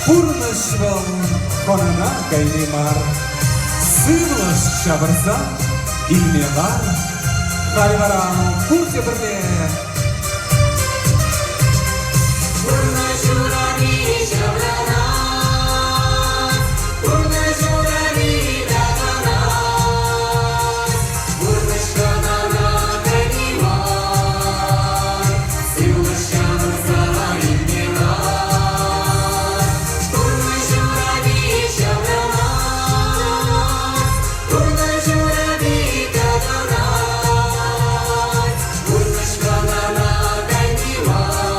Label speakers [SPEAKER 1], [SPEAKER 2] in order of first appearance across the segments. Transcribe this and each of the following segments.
[SPEAKER 1] Purnashvam konana kaynimar, sığmış şabarsa ilmeğar, kayvaran kurce birde.
[SPEAKER 2] Purnashurani şabrana, Purnashurani dagana, Purnashkanana kaynimar, sığmış şabarsa ilmeğar. Purnashurani şabrana, Purnashurani dagana, Purnashkanana kaynimar,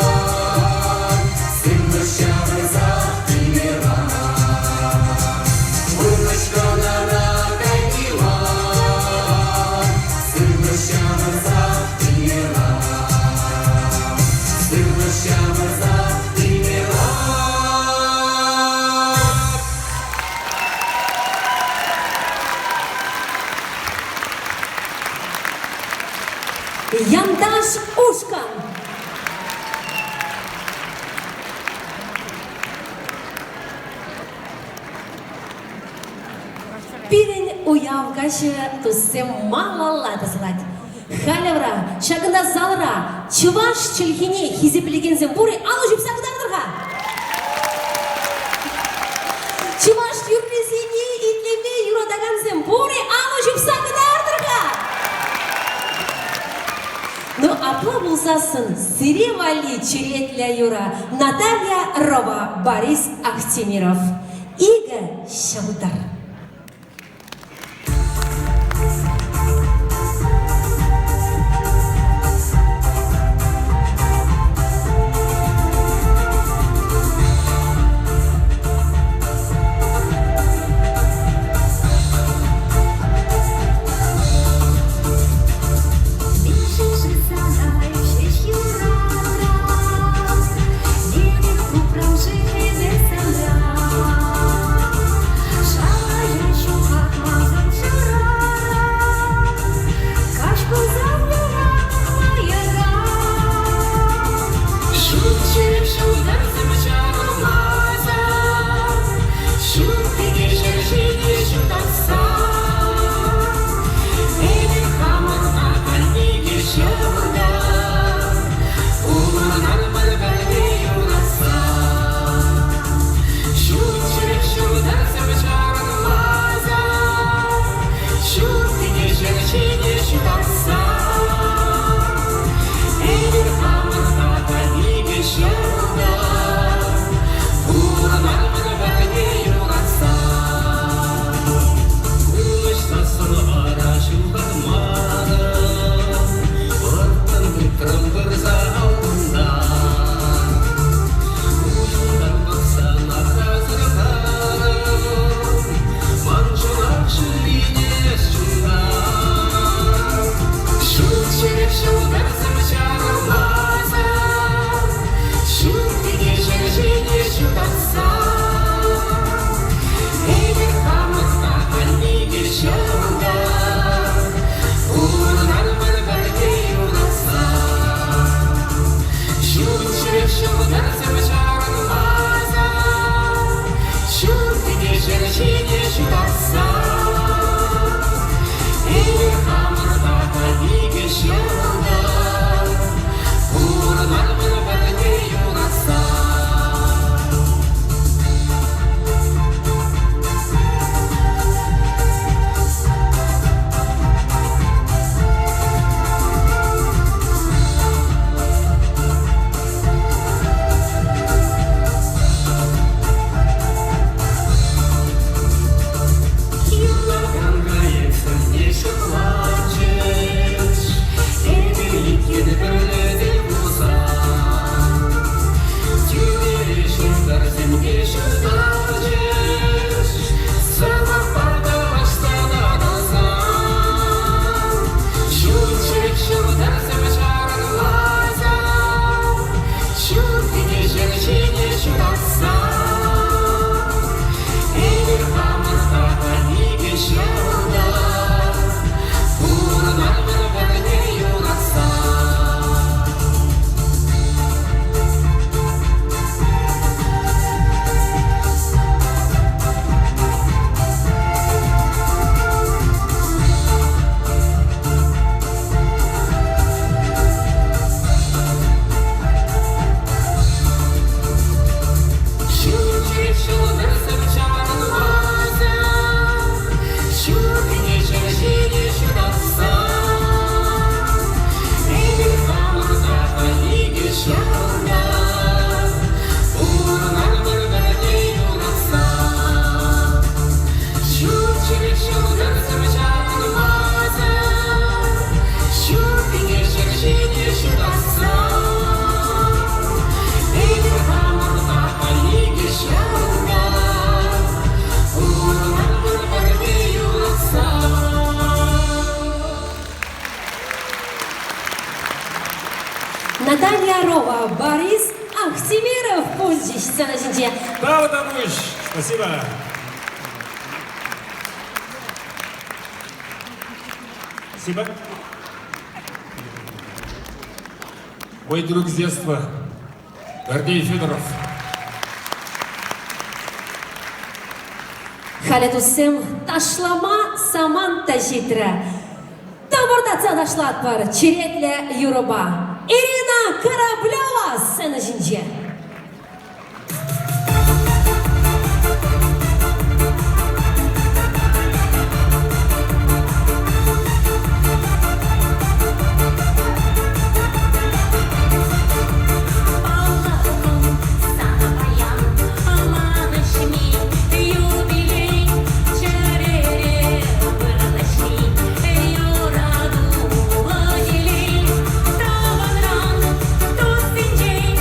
[SPEAKER 2] sığmış şabarsa ilmeğar. Purnashkanana kaynimar, sığmış şabarsa ilmeğar, sığmış şabarsa
[SPEAKER 3] Яндаш Ушкан. Пирен уявгашы туссем малалады сылать. Халявра, шагында залыра, чываш чілхине хизеплегензен буры алу жүпса қыдардырға. Чываш юрлезене итлеме юрадаганзен буры алу жүпса қыдардырға. Но апла булсасын сыревали черетля юра Наталья Рова, Борис Ахтемиров. Ига Шамдар.
[SPEAKER 2] Шала жеңе шыдаса егер қамырдағы игі шырылда ұрынармын бірге ұнаса
[SPEAKER 3] Наталья Рова, Борис Ахтемиров, пусть сцена жинже.
[SPEAKER 4] Браво, Тамуш! Спасибо. Спасибо. Мой друг с детства, Гордей Федоров.
[SPEAKER 3] Халетусем ташлама саман тажитра. Таборда цадашлат бар, черетле юруба. Ирина Кораблева, сцена жинже.
[SPEAKER 5] Таван ран, то синджей,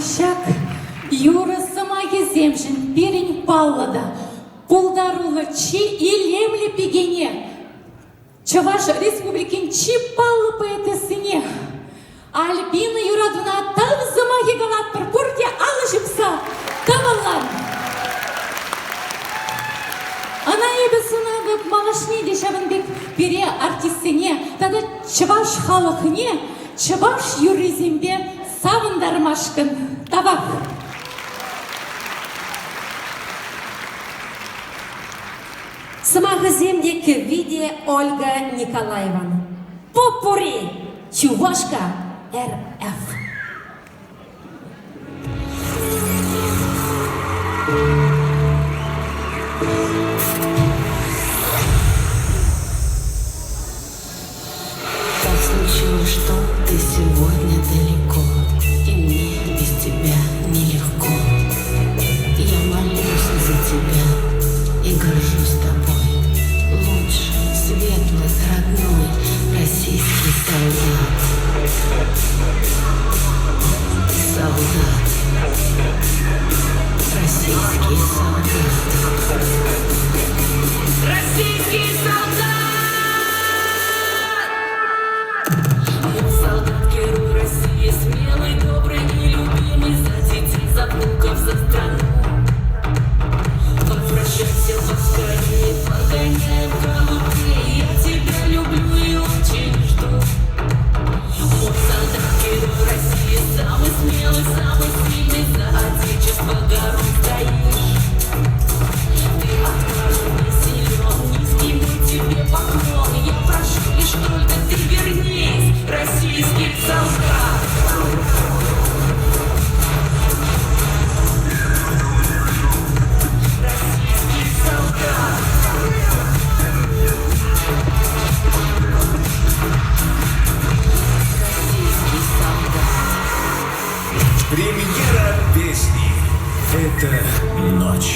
[SPEAKER 5] Ащак, Юра самаги земшин, перень паллада, пулдарула чи и лемли пегене. Чаваш республикин чи палла по этой сыне. Альбина Юрадуна там замаги галат парпурте алышымса тавалан. Она ебесуна малашни дешевенбек пере артистине, тогда чаваш халахне, чаваш юризимбе савындармашкын табак.
[SPEAKER 3] Самага земдек виде Ольга Николаевна. Попури, Чувашка, РФ.
[SPEAKER 6] Так случилось, что ты сегодня далеко, и мне без тебя нелегко. Я молюсь за тебя и горжусь тобой. Лучший, светлый, родной российский солдат. Солдат. Российский солдат. Российский солдат! Солдат-герой России, смелый, добрый и любимый, за детей, за внуков, за страну. Возвращайся поскорее, погоняем голубей, я тебя люблю и очень жду. Мой солдат-герой России, самый смелый, самый сильный, за отечество горой стоишь. Ты отважен и силен, низкий мой тебе поклон, я прошу лишь только ты вернись, российский солдат. Российский солдат. Российский солдат.
[SPEAKER 7] Премьера песни. Это ночь.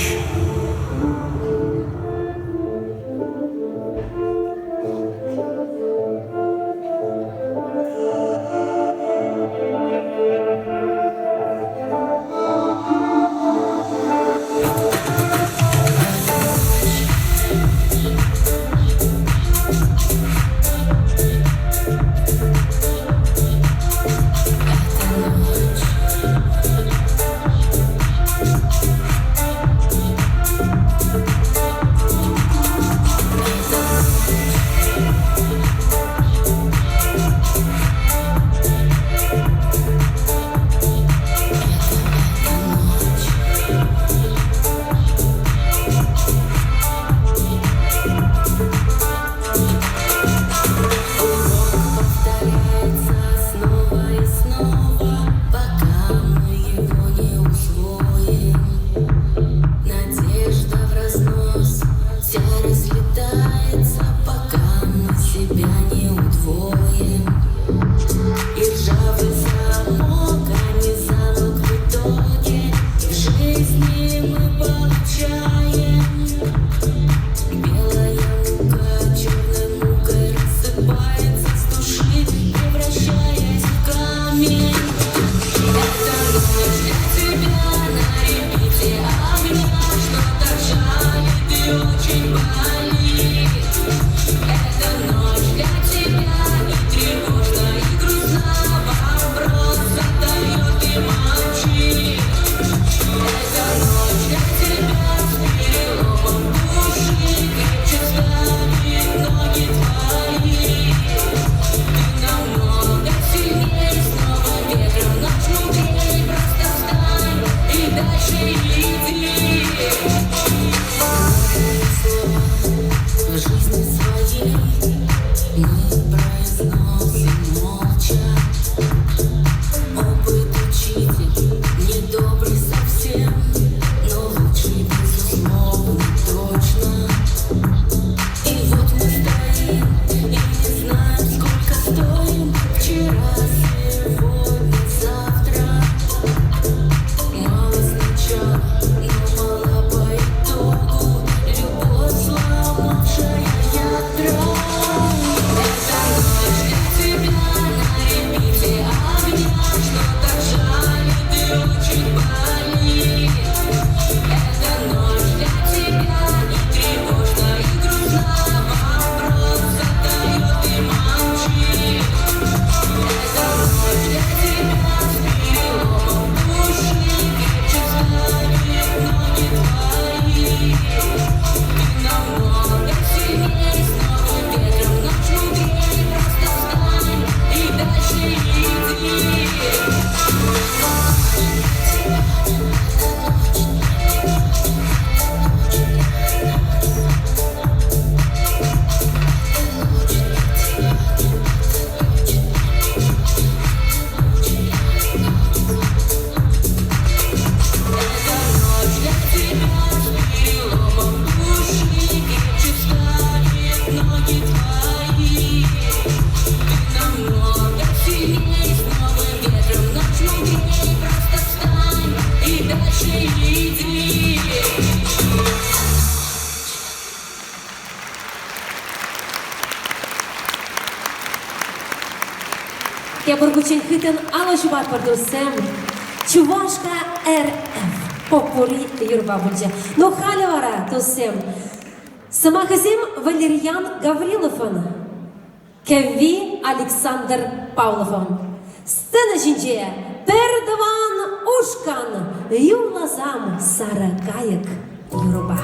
[SPEAKER 3] Я бургучин хитен алашуба пардусем. Чувашка РФ. Попури юрба бульджа. Но халявара тусем. Самахазим Валерьян Гавриловын. Кеви Александр Павловын. Сцена жинже. Пердаван ушкан. Юлазам Сара Каяк юрба.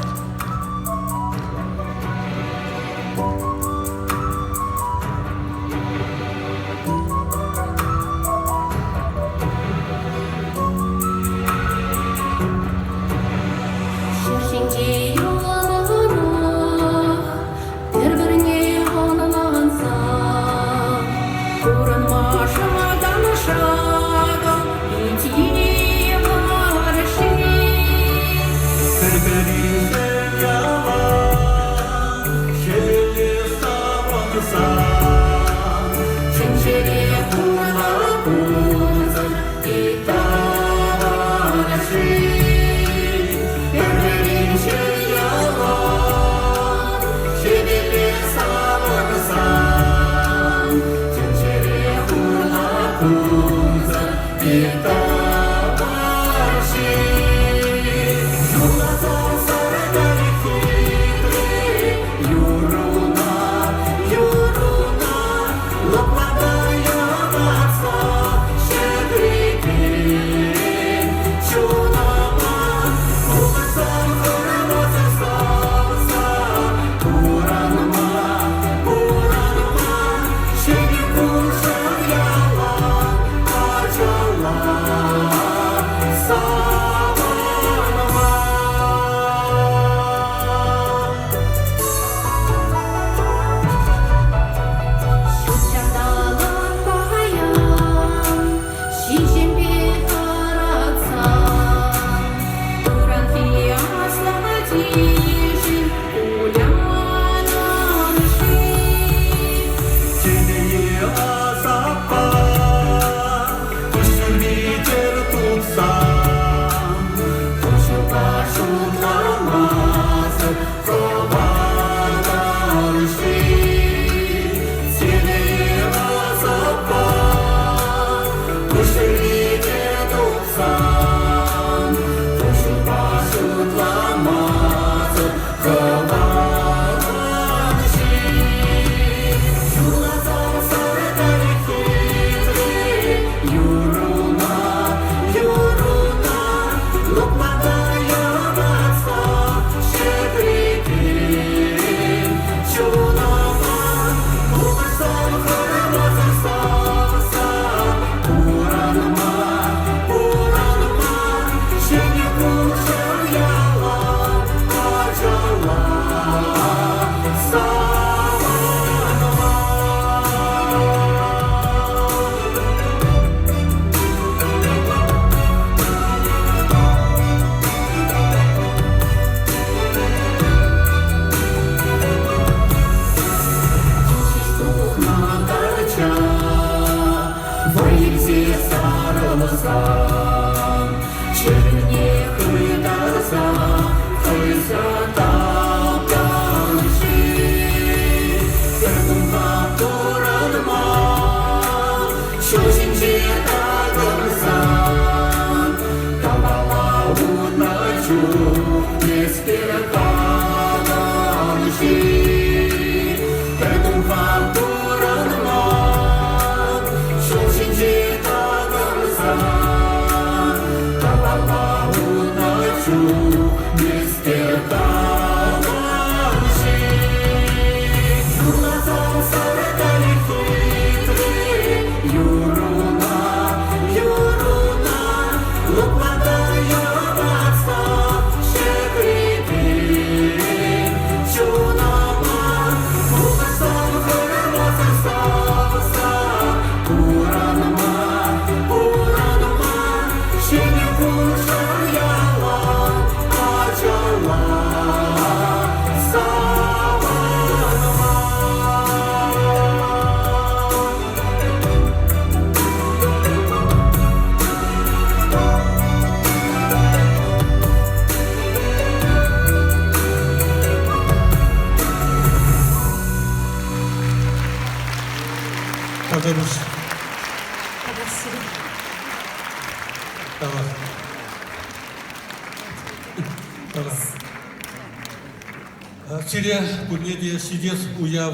[SPEAKER 8] Сире Бурнеде Сидес Уяв,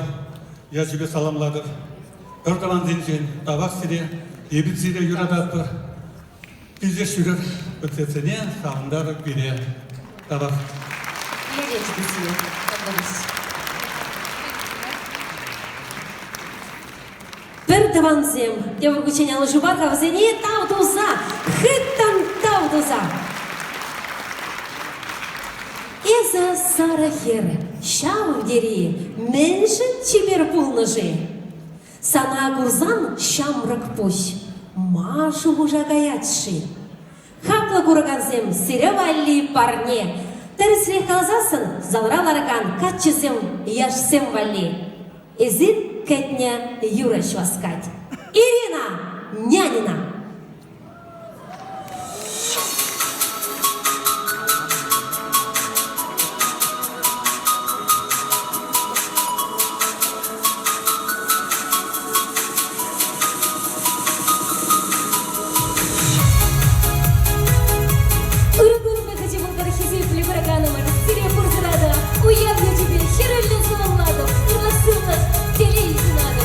[SPEAKER 8] я тебе саламладыр. Өртаван денжен, табақ сире, ебіт сире юрадапыр. Бізде шүгір өтсесіне сағындар бере табақ.
[SPEAKER 3] Я речь бесила. Bir tavanzem, devur kuçen alışı var havzeni tavduza, hıttan tavduza. Eza sarahir, şav deri, menşi çiver pulnıжи. Sana guzan şamrak puş, maшу уже гаятши. Хапла кураганзем, сиреvalli парне. Тересре халзасын, залра ларган, катчызем, яшсем валли. Изин кетня юраш васкать. Ирина Нянина. Уявлю тебе, херальный саламладу, красиво, телевизор надо.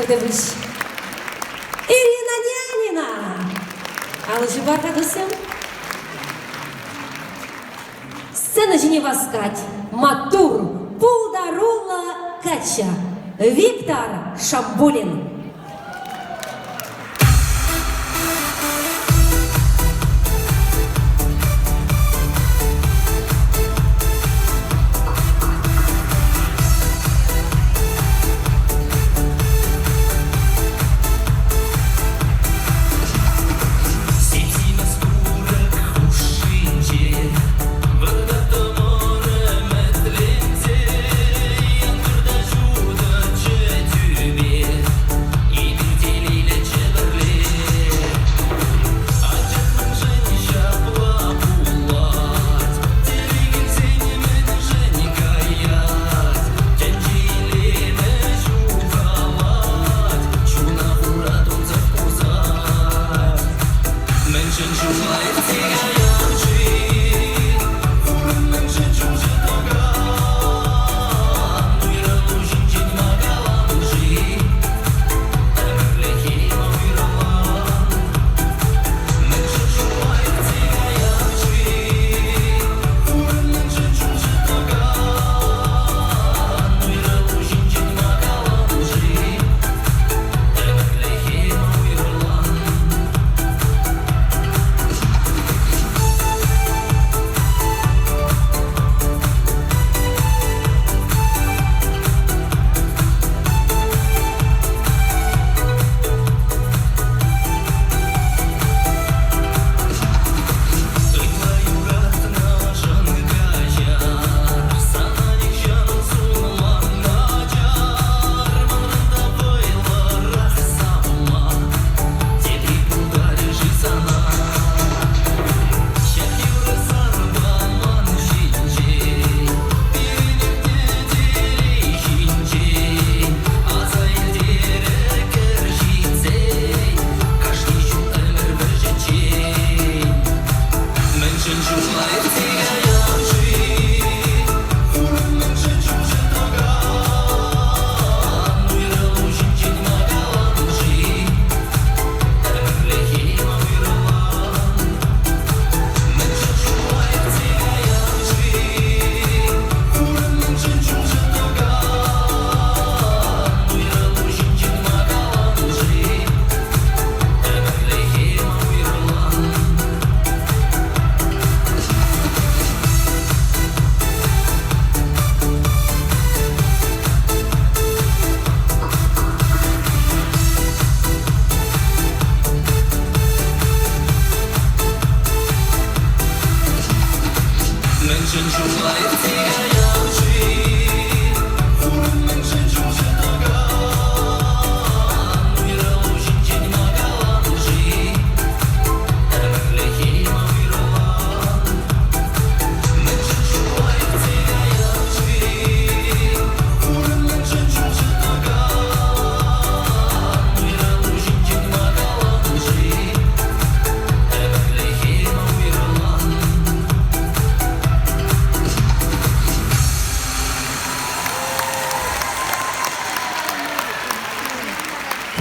[SPEAKER 3] Дивись. Ирина Нянина. Але ж барка до сем. Сцена жнива скать. Матур. Пударула Кача. Виктор Шамбулин.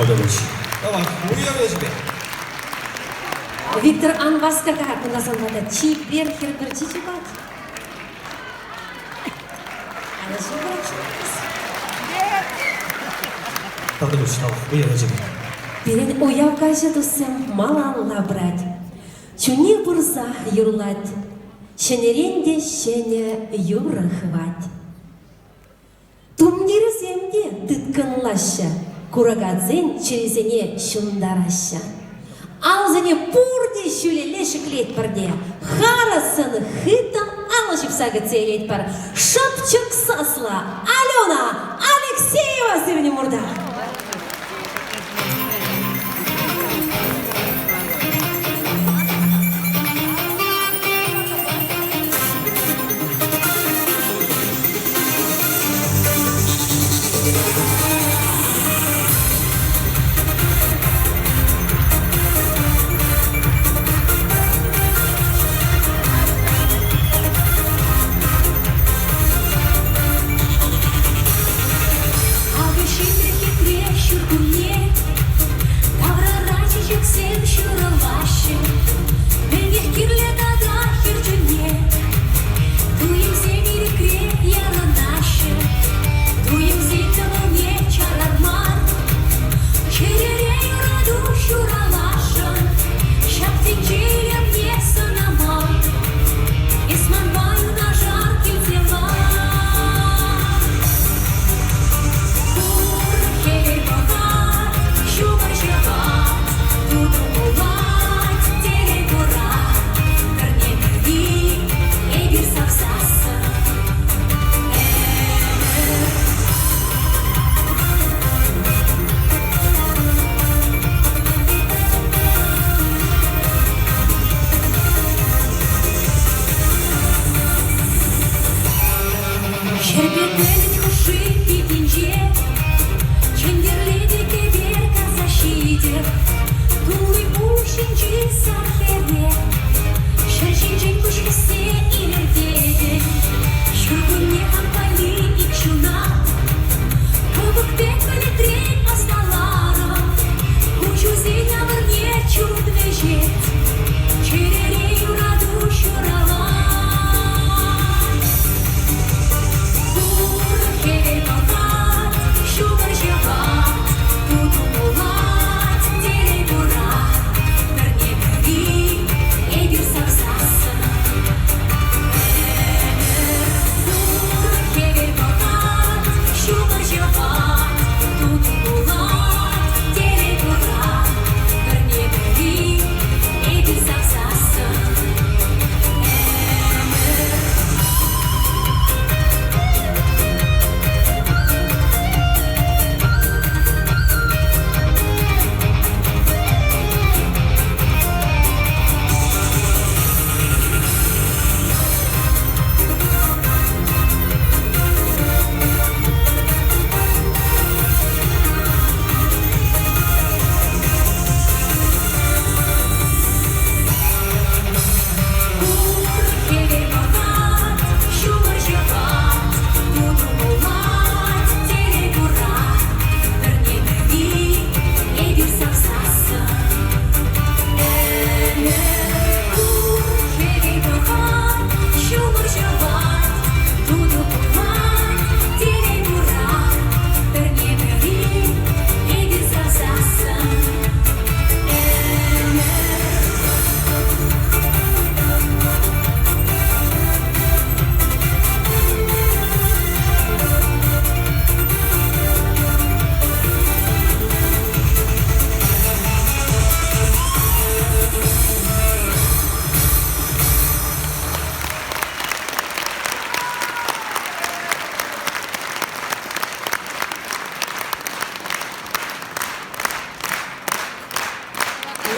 [SPEAKER 7] подумать. Давай, уявляй себе.
[SPEAKER 3] Виктор Анваскага, куда санлада, чибер хербер чичибат.
[SPEAKER 7] Подумать, уявляй себе.
[SPEAKER 3] Берен уявкайся тусем маланла брать. Чуни бурза юрлать. Шенеренде шене юры хвать. Тумниры земде тытканлаща. Курагадзен черезене шундараща. Алзене пурде шулеле шиклет парде. Харасын хытан алышып сага целет пар. Шапчык сасла. Алена Алексеева сырне мурда.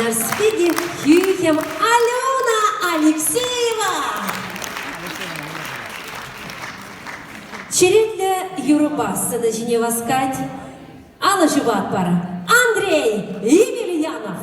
[SPEAKER 3] На спиде Хюхем Алена Алексеева. Чередля Юрубас садачине воскать. Алла Живат пара. Андрей Емельянов.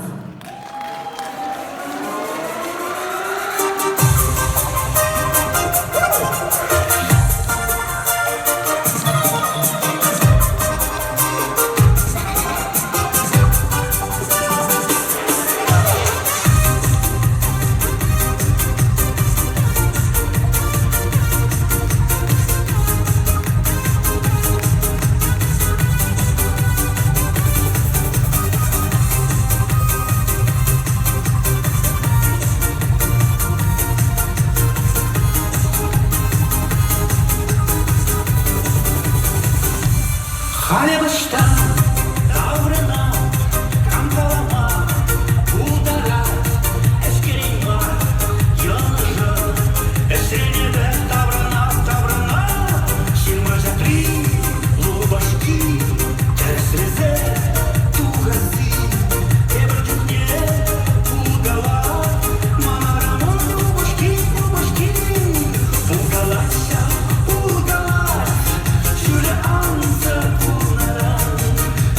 [SPEAKER 2] Халебаштан, Таврына, Камкалама, Улдара, Эскерейма, Яныжа, Эсренеде, Таврына, Шимажатри, Лубашки, Терсрезе, Тугази, Эбрдюкне, Улгала, Манарамон, Лубашки, Улгалася, Шуля Анса,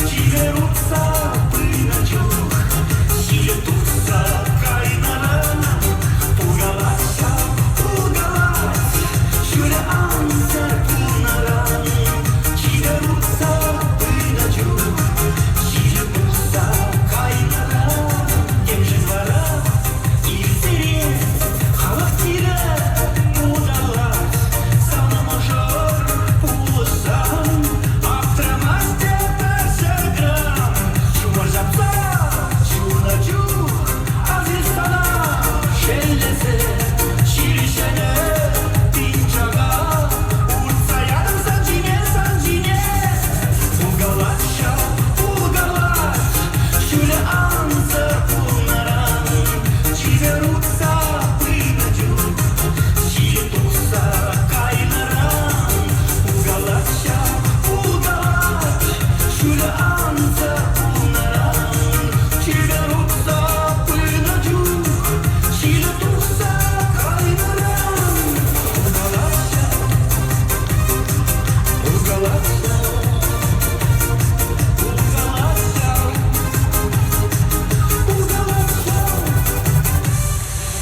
[SPEAKER 2] Чиверутся, Пыначух, Силетуса, Кайнарана, Улгалася, Шуля Анса, Чиверутся, Пыначух, Силетуса, Кайнарана, Тем же двора, Ильсере, Халактира, Удалась, Сана-мажор, Улысан, Автомасте, Персерграм, Шумар-Жапса, Чур-на-Чур, Азизстана, Шеллезе, Ширишене, Пинчага, Урцаядым, Санжине, Улгалаша, Шуля Анса, Пулнаран, Чиверутся, Пыначук, Силетуса, Кайнаран, Улгалаша, Шуля Анса, Пулнаран, Чиверутся, Пыначук, Силетуса, Кайнаран, Улгалаша,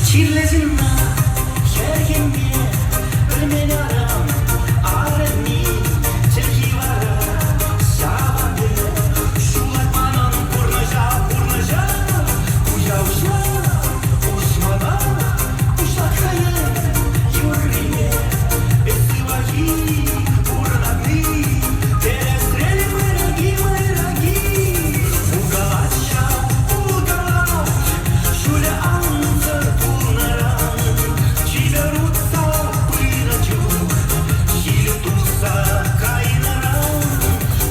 [SPEAKER 2] Чирлезина, Хергенге, Рменярам, Арни, Чехивара, Сяванде, Шулатманан, Пурнажа, Куя ушла, Ушмана, Ушлакхае, Юрие, Эсываги, Урнагни, Перестрели враги, Улгалача, Шуля Анса, Пулнаран, Чиверутся, Пыначук, Силетуса, Кайнаран,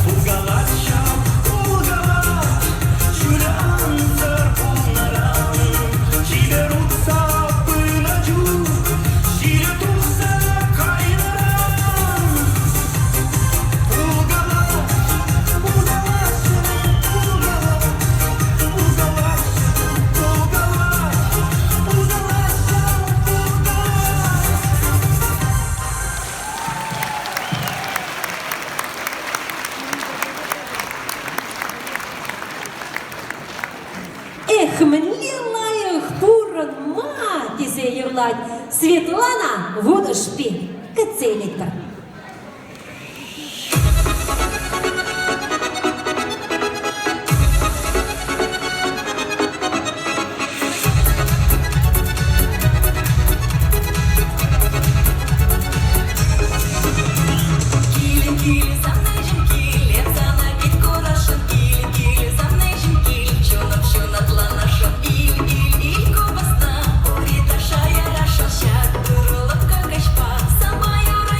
[SPEAKER 2] Улгалача, Шуля Анса, Пулнаран, Чиверутся, Пыначук, Силетуса, Кайнаран,
[SPEAKER 3] Эх, млилаях пуран ма, тизе юрлать, Светлана, Вудашпи, Кацелитер.
[SPEAKER 6] Кили-кили, за мной жінки, лепса на підку нашим. Кили-кили, за мною жінки, чонок ланашом. Иль, ковбасна, погріта шая раша. Щак, дурловка качпа, сама юра,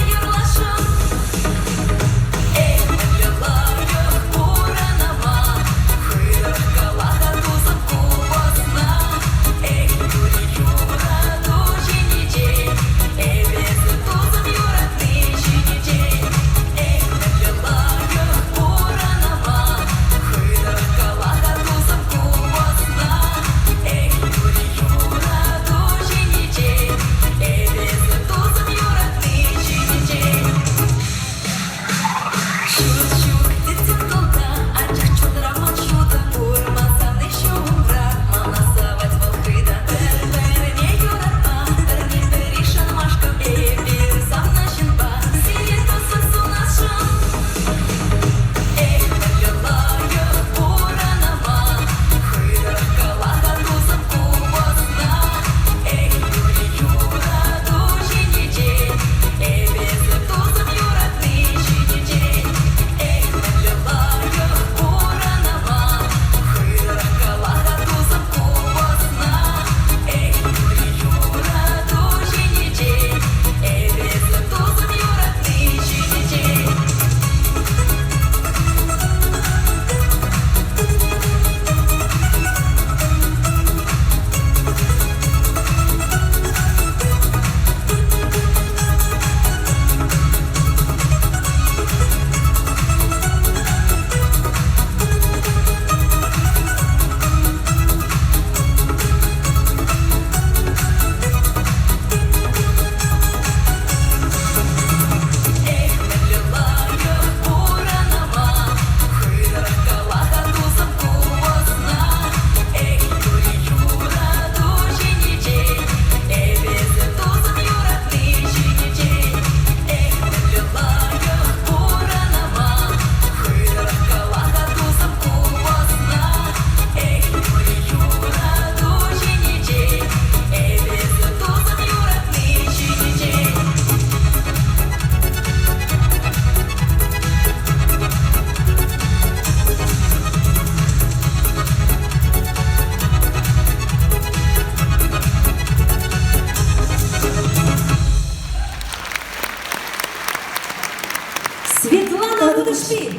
[SPEAKER 3] Подожди.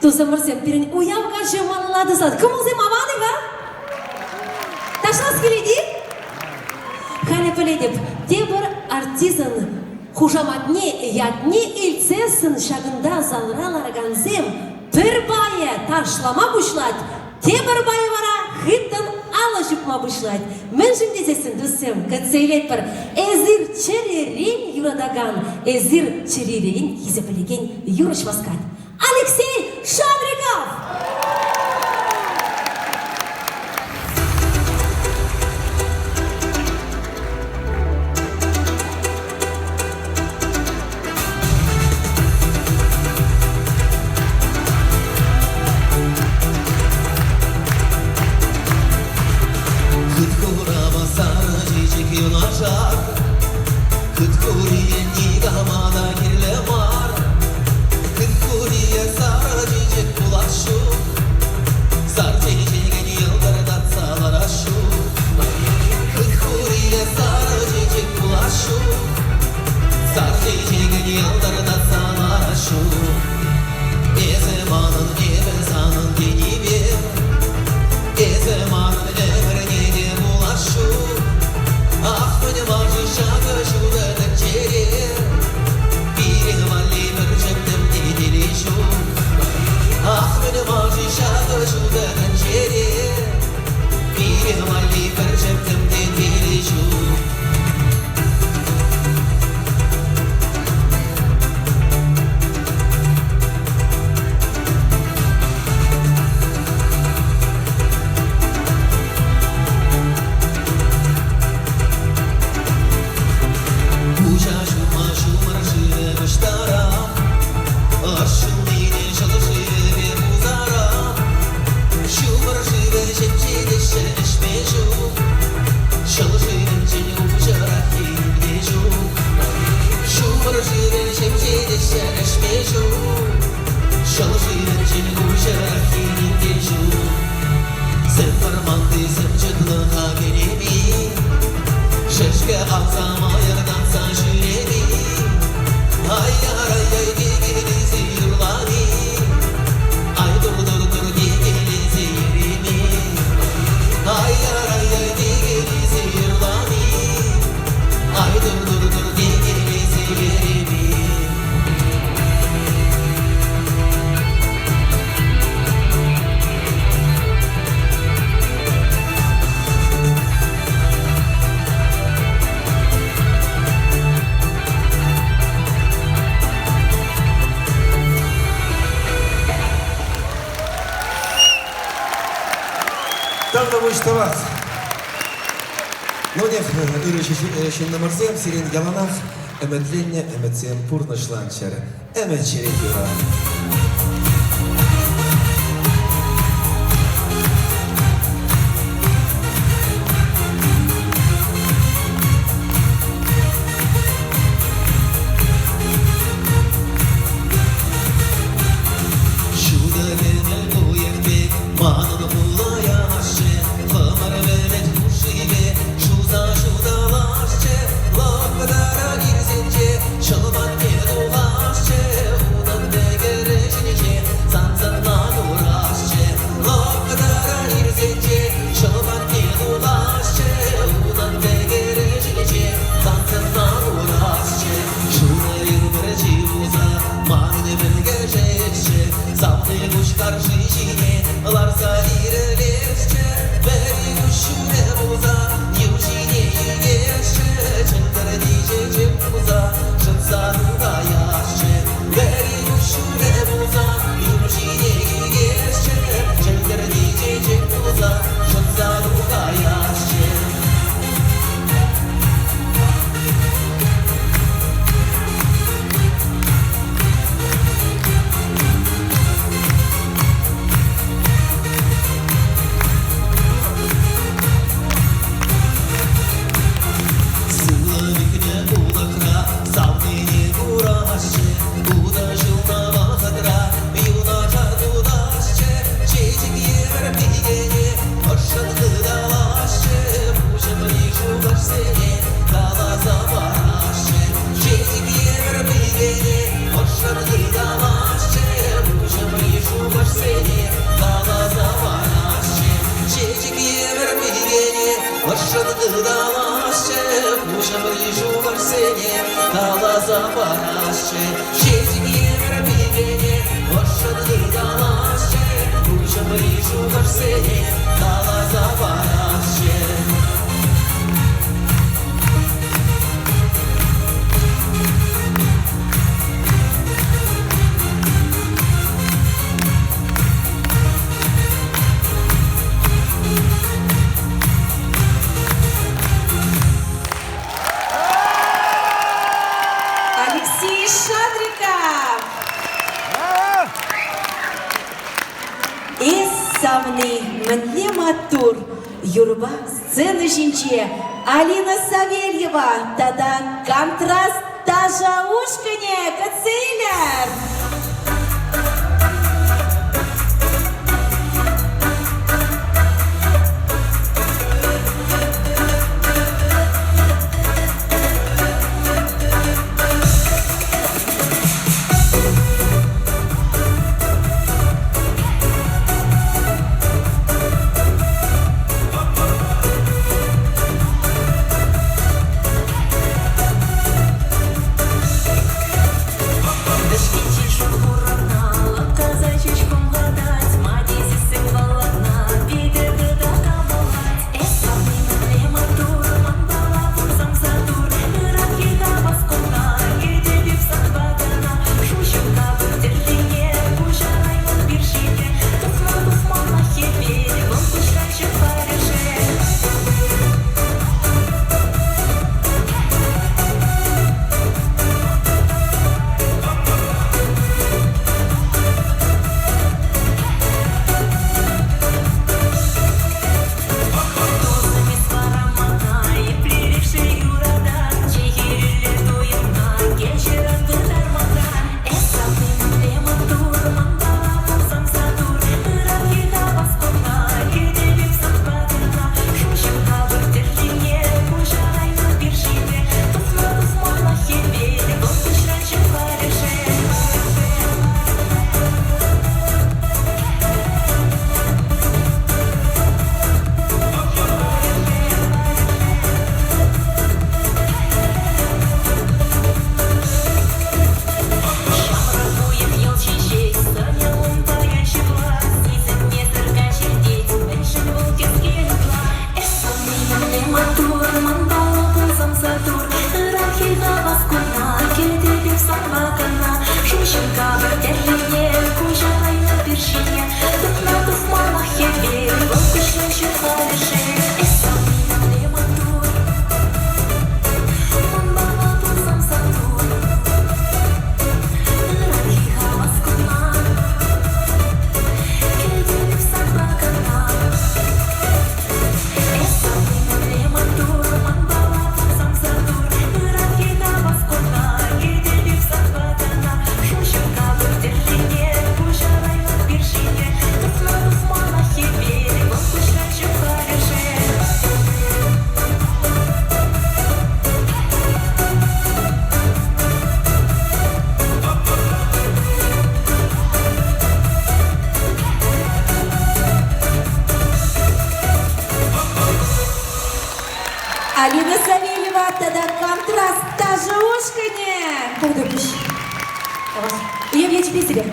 [SPEAKER 3] Dostum sen birini uyav karşı manladı sad. Kımıl sen avani va? Taşlas geledi? Hani peledip. Te bir artizan huşamatni yatni ilçesin şagında zalralar ganzem bir baya taşlama buşlat. Te bir baya vara hıttın alışıpma buşlat. Men şimdi desin dostum katseylet bir ezir çeririn yuradagan ezir çeririn hizepelegen yurış vaskat. Алексей Шавриков!
[SPEAKER 9] Kıtkura sarı çiçek yunacak Kıtkuriye nigamada kirle var Kıtkuriye sarı çiçek bulaşu Sar çiçeğin yıllarda salar aşu Kıtkuriye sarı çiçek bulaşu Sar çiçeğin yıllarda salar aşu Ezemanın evezanın dini bir Ezemanın emrine bulaşu Ah benim acı şakı şurada çeri Bir vali mürcektim didili şu Ah benim acı şakı şurada çeri Bir vali mürcektim didili şu Şeşke alsam ayardan san şüremi Ay ay ay digili zirlani Ay dur dur dur digili zirimi Ay ay ay digili zirlani Ay dur dur dur digili zirimi
[SPEAKER 7] Там на мощь тават. Лонев, şimdi мырзем, сирен яланах, эметленне, эметсем пурнышланчар, эмет черек юра. Şalban diye dolaşçı, unan be gereci
[SPEAKER 9] баяшче, шетине бигене, ошады далашче, Куча ближу горсене, дала за баяшче.
[SPEAKER 3] Алексей Шадриков. Эссамный мне матур. Юрба сцены жинче. Алина Савельева. Тада контраст Таша Ушкане. Кацейлер. Алина Савельева, тогда контраст Таша Ушкане. Когда пиши? Я тебе себе.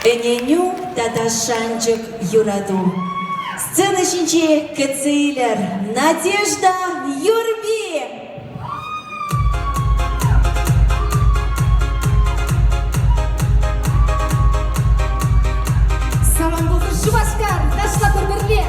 [SPEAKER 3] Эненю тогда Шанчик Юраду. Сцена шинче Кацейлер. Надежда Юрби.
[SPEAKER 5] Салам болсын Шубашкар, Дашла Турберле.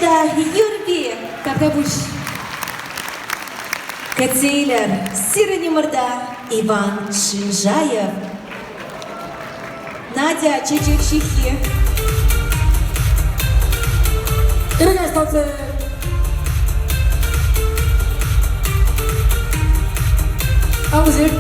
[SPEAKER 3] Надежда Юрби,
[SPEAKER 5] Картабуш.
[SPEAKER 3] Кацейлер Сиранемырда Иван Шинжаев, Надя Чечекшихи,
[SPEAKER 5] Иргаш Талцы. Аузер.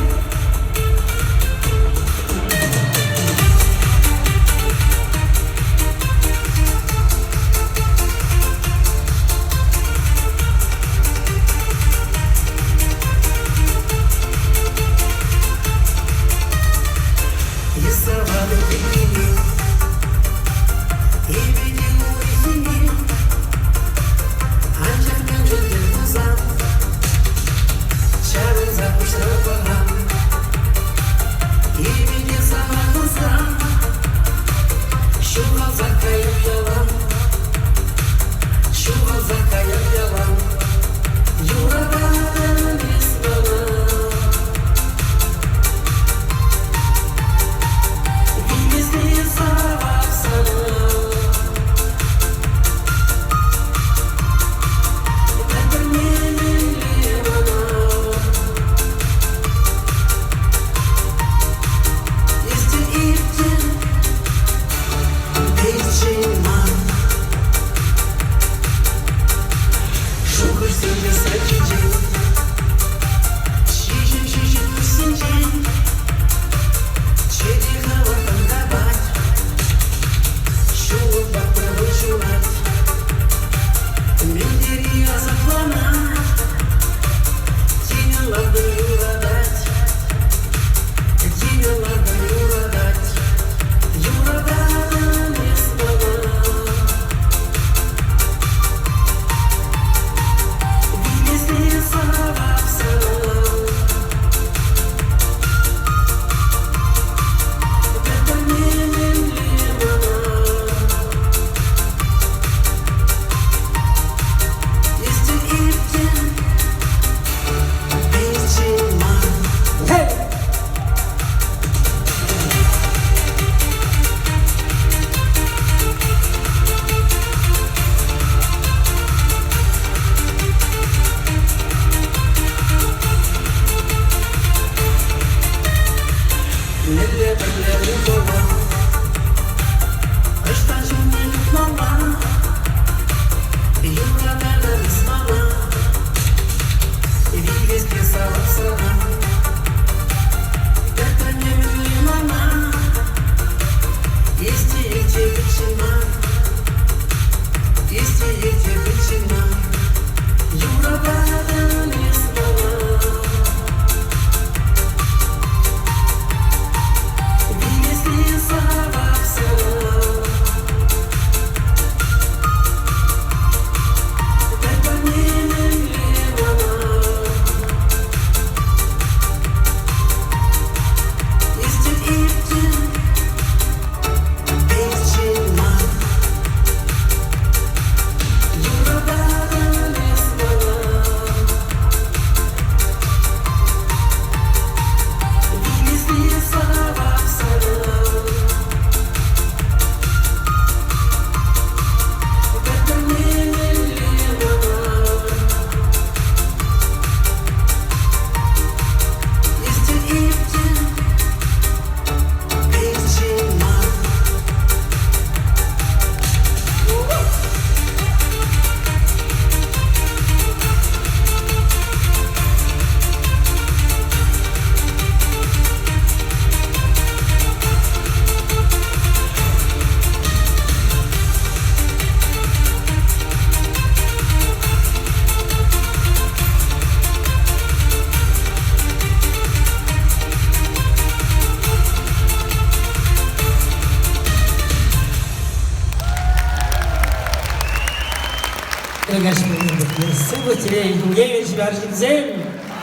[SPEAKER 9] Рисовали пельмени и видел изменил. Анчах меньше глаза, чары запущена пора. И видел сама глаза, шугал закаем яла, шугал закаем яла. Юрада лесмана.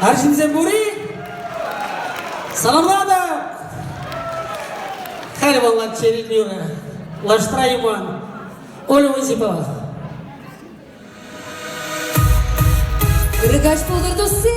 [SPEAKER 5] Аршинзем бури. Саламлада. Хайвалла черенюра. Лаштрайман. Оля Озипова.
[SPEAKER 3] Иргаш Полдырдусе.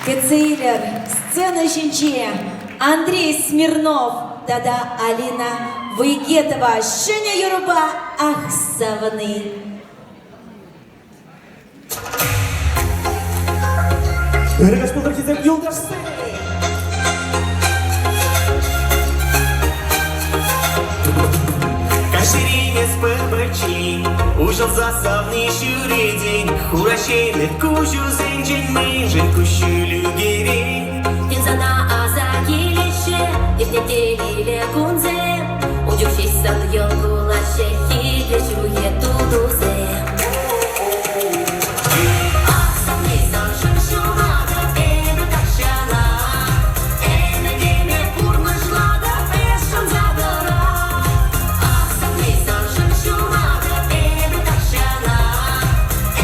[SPEAKER 10] Кецейлер, сцена жінче, Андрей Смирнов, Дада Алина Вайгетова, Шеня Юруба, Ахсаваны.
[SPEAKER 5] Өргөш булдыр кезем юлдашсы.
[SPEAKER 2] Каширинец пырбырчи, ужыл засавный шюредень, хурашены кужу зенджень мэнжен кущулю герень.
[SPEAKER 6] Тензана аза келеші, ефнетелі күнзе, удюкшейсан елгула шехи, кешуе тудузе. Ақсамнейсан шыншумады, эні такшана, эні деме курмышлады, эшін задыра. Ақсамнейсан шыншумады, эні такшана,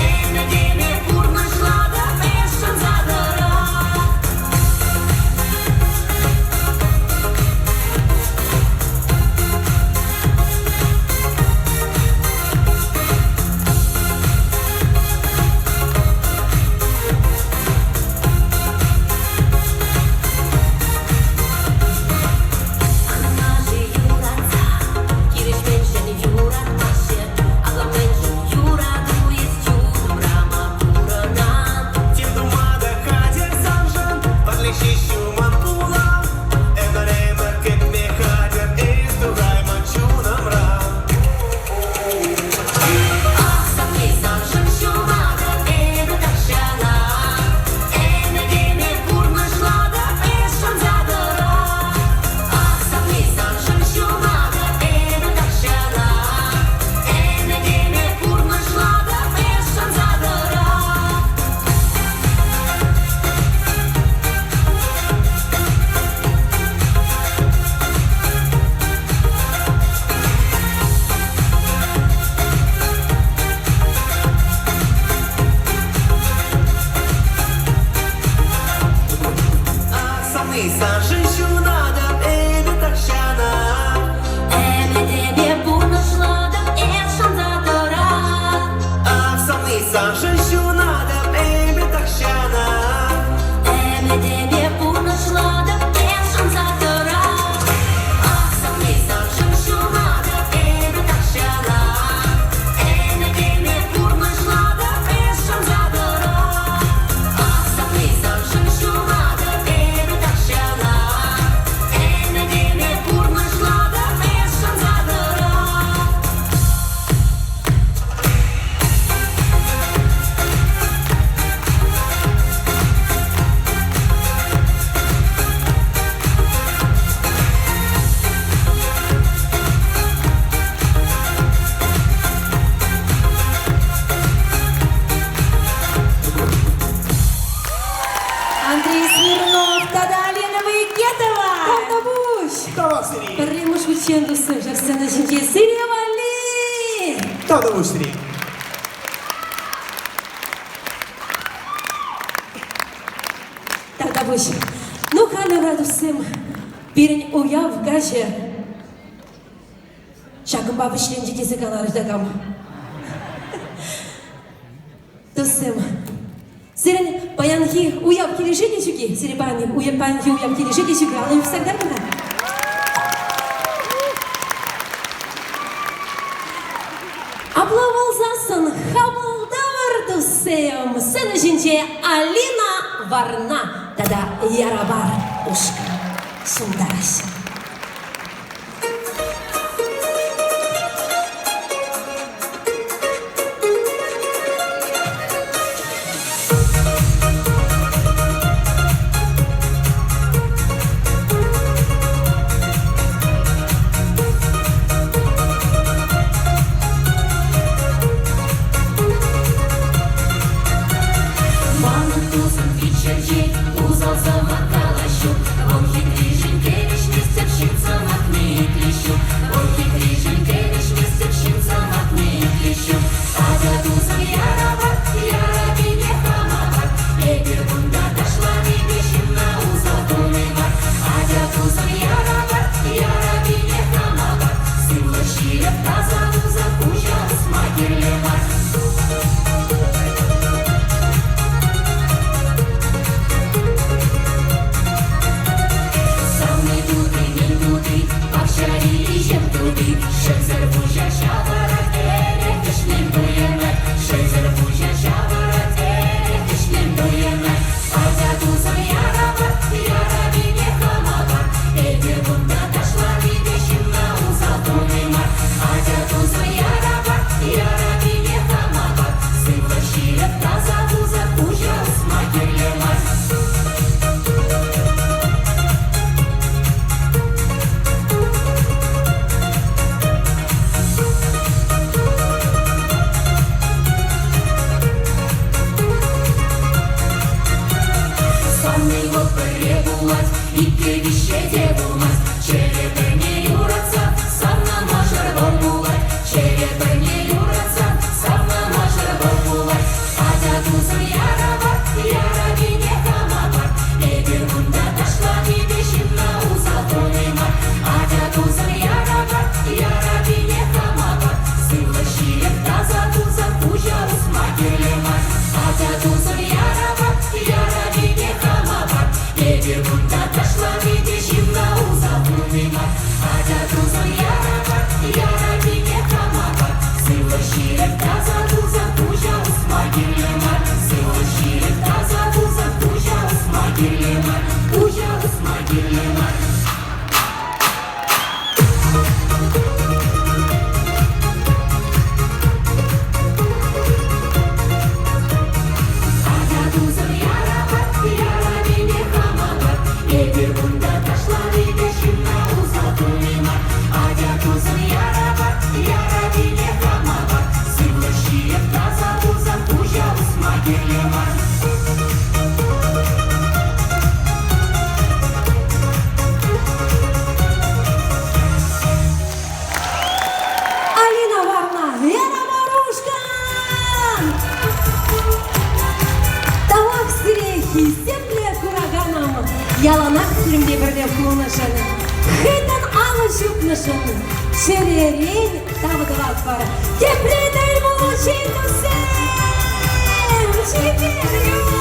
[SPEAKER 6] эні деме курмышлады, эшін задыра.
[SPEAKER 10] Андрей Смирнов, Дада Алина Вайгетова.
[SPEAKER 3] Парремуш учендусы, жарсена жінче, Сиревали!
[SPEAKER 5] Тадавуш Сирен.
[SPEAKER 3] Тогда больше. Ну, хана радусым. Бирень уяв гаже. Шагым бабы шленде кезегалары дагам. Досым. Сирень баянхи уяв келешеге сюги. Сиребани баянхи уяв келешеге сюги. Алайым всегда мына. Аплавалзасын хабылдавар досым. Сына жінче Алина Варна. Тада ярабар ушка. Сундарася.
[SPEAKER 6] Узел замокала щук, он хитрый жінкевич, містерщиця матний кліщу, он хитрий жінкевич, містерщиця матний кліщу. А дядузом яроват, ярабине хамоват, егер бунда дошла, не бежим на узел тунемат. А дядузом яроват, ярабине хамоват, сын лощиев тазан узел кужал с матерлемат. Аны лопыре булат, икки вище булмас. Черепене юратса, савна мажар булат. Черепене юратса, савна мажар булат. Ада тузым ярава, яравине хамава. Эгер мында ташлани бешимна узатонема. Ада тузым ярава, яравине хамава. Сыла шием таза тузам пужа усмагерлема. Ада тузым ярава, яравине хамава. Эгер мында ташлани бешимна узатонема. Ада тузым ярава, яравине хамава. Сыла шием таза тузам пужа усмагерлема. Сыла шием таза тузам пужа усмагерлема. Пужа усмагерлема. Ада тузым ярава, яравине хамава. Эгер мында ташлани бешимна узатонема. Ада тузым ярава, яравине хамава. Сыла шием таза тузам пужа усмагерлема.
[SPEAKER 3] Алина Варна, Яна Марушкан! Тавак сирехи, сепле кураганом, яланак фильмде бірде кулнышын, хитан алы жүкнышын, шеререн Давыдоват бар, тепледей бұл чекусен, чекер